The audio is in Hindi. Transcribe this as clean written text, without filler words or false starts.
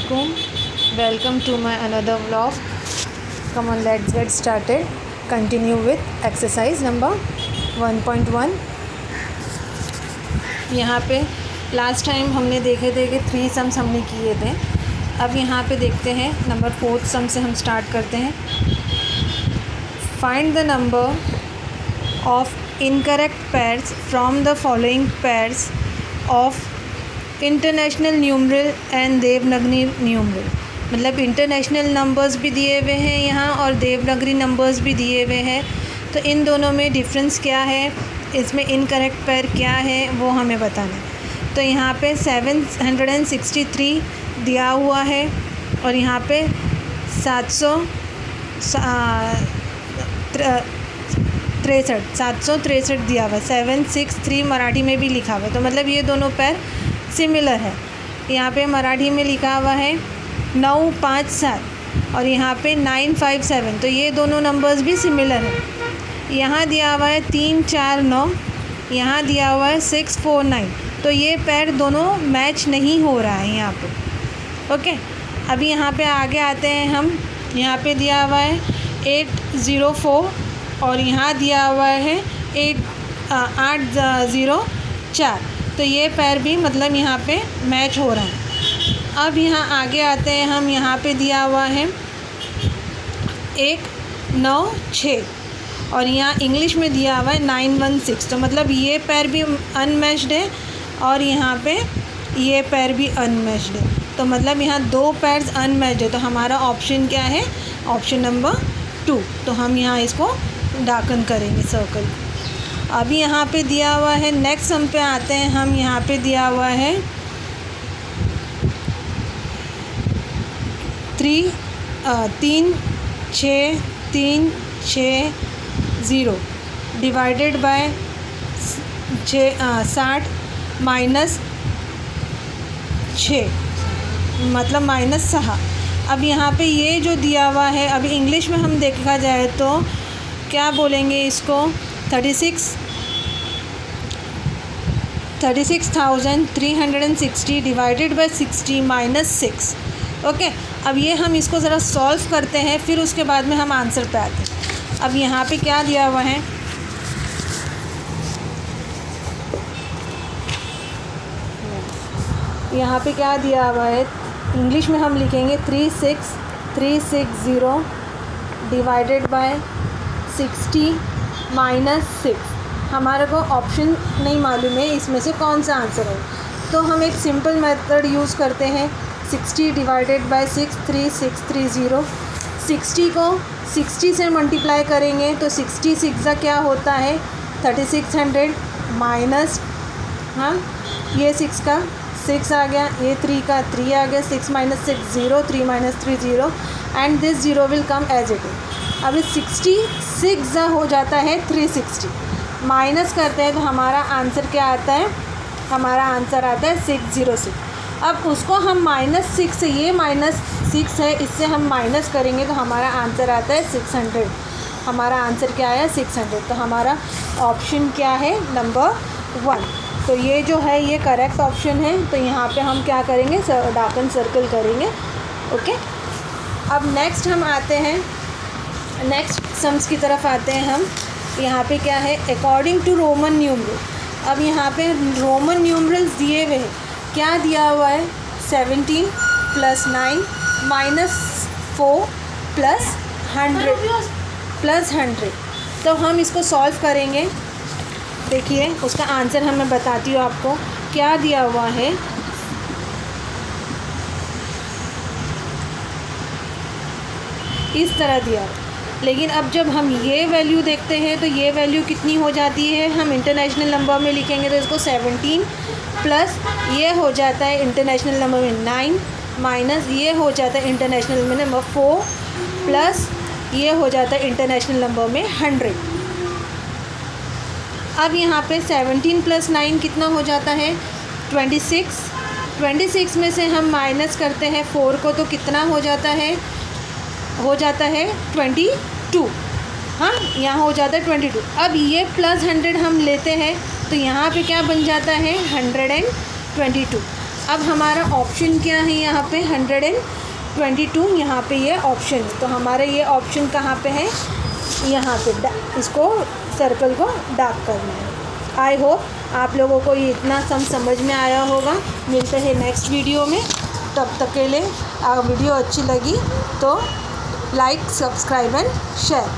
Assalamualaikum. Welcome to my another vlog. Come on, let's get started. Continue with exercise number 1.1. यहाँ पे लास्ट टाइम हमने देखे थे कि 3 सम्स हमने किए थे. अब यहाँ पे देखते हैं नंबर 4th सम से हम स्टार्ट करते हैं. Find the number of incorrect pairs from the following pairs of international numeral and Devanagari numeral. मतलब इंटरनेशनल नंबर्स भी दिए हुए हैं यहाँ और देवनागरी नंबर्स भी दिए हुए हैं. तो इन दोनों में डिफरेंस क्या है, इसमें इनकरेक्ट पेयर क्या है वो हमें बताना है. तो यहाँ पे 763 दिया हुआ है और यहाँ पे 763 दिया हुआ है. 763 मराठी में भी लिखा हुआ है. तो मतलब ये दोनों पेयर सिमिलर है. यहाँ पे मराठी में लिखा हुआ है 957 और यहाँ पे 957. तो ये दोनों नंबर्स भी सिमिलर है. यहाँ दिया हुआ है 349, यहाँ दिया हुआ है 649. तो ये पेयर दोनों मैच नहीं हो रहा है यहाँ पे. ओके, अभी यहाँ पे आगे आते हैं हम. यहाँ पे दिया हुआ है 804 और यहाँ दिया हुआ है 804. तो ये पैर भी मतलब यहाँ पे मैच हो रहा है. अब यहाँ आगे आते हैं हम. यहाँ पे दिया हुआ है 196 और यहाँ इंग्लिश में दिया हुआ है 916. तो मतलब ये पैर भी अनमैच्ड है और यहाँ पे ये पैर भी अनमैच्ड है. तो मतलब यहाँ 2 पैर्स अनमैच्ड है. तो हमारा ऑप्शन क्या है, ऑप्शन नंबर 2. तो हम यहाँ इसको डाकन करेंगे सर्कल. अभी यहाँ पे दिया हुआ है नेक्स्ट सम पे आते हैं हम. यहाँ पे दिया हुआ है 36360 डिवाइडेड बाय 60 माइनस 6 मतलब -6. अब यहाँ पे ये जो दिया हुआ है, अभी इंग्लिश में हम देखा जाए तो क्या बोलेंगे इसको, 36,360 डिवाइडेड बाय 60 माइनस 6. ओके, अब ये हम इसको ज़रा सॉल्व करते हैं, फिर उसके बाद में हम आंसर पे आते हैं. अब यहाँ पे क्या दिया हुआ है, यहाँ पे क्या दिया हुआ है, इंग्लिश में हम लिखेंगे 36360 डिवाइडेड बाय 60 माइनस 6. हमारे को ऑप्शन नहीं मालूम है इसमें से कौन सा आंसर है. तो हम एक सिंपल मेथड यूज़ करते हैं. 60 डिवाइडेड बाय 63630. 60 को 60 से मल्टीप्लाई करेंगे तो 66 क्या होता है 3600 माइनस, हाँ ये 6 का 6 आ गया, ये 3 का 3 आ गया. 6 minus 6 0, 3 minus 3 0 and this 0 will come as it is. अब 66 हो जाता है 360. माइनस करते हैं तो हमारा आंसर क्या आता है, हमारा आंसर आता है 606. अब उसको हम -6 से, ये -6 है, इससे हम माइनस करेंगे तो हमारा आंसर आता है 600. हमारा आंसर क्या है 600. तो हमारा ऑप्शन क्या है, नंबर 1. तो ये जो है ये करेक्ट ऑप्शन है. तो यहाँ पे हम क्या करेंगे, डाकन सर्कल करेंगे. ओके, अब नेक्स्ट हम आते हैं, नेक्स्ट सम्स की तरफ आते हैं हम. यहाँ पे क्या है, अकॉर्डिंग टू रोमन न्यूमरल. अब यहाँ पे रोमन न्यूमरल्स दिए हुए हैं. क्या दिया हुआ है, 17 + 9 - 4 + 100. तो हम इसको सॉल्व करेंगे. देखिए उसका आंसर मैं बताती हूँ आपको. क्या दिया हुआ है, इस तरह दिया. लेकिन अब जब हम ये वैल्यू देखते हैं तो ये वैल्यू कितनी हो जाती है, हम इंटरनेशनल नंबर में लिखेंगे तो इसको 17 प्लस ये हो जाता है इंटरनेशनल नंबर में 9 माइनस ये हो जाता है इंटरनेशनल में नंबर 4 प्लस ये हो जाता है इंटरनेशनल नंबर में 100. अब यहाँ पे 17 + 9 कितना हो जाता है 26. 26 में से हम माइनस करते हैं 4 को तो कितना हो जाता है 22. हाँ, यहाँ हो जाता है 22. अब ये +100 हम लेते हैं तो यहाँ पे क्या बन जाता है 122. अब हमारा ऑप्शन क्या है यहाँ पे 122, यहाँ पे ये ऑप्शन है। तो हमारा ये ऑप्शन कहाँ पे है, यहाँ पे इसको सर्कल को डार्क करना है। आई होप आप लोगों को ये इतना समझ में आया होगा। मिलते हैं नेक्स्ट वीडियो में, तब तक के लिए वीडियो अच्छी लगी तो लाइक, सब्सक्राइब एंड शेयर।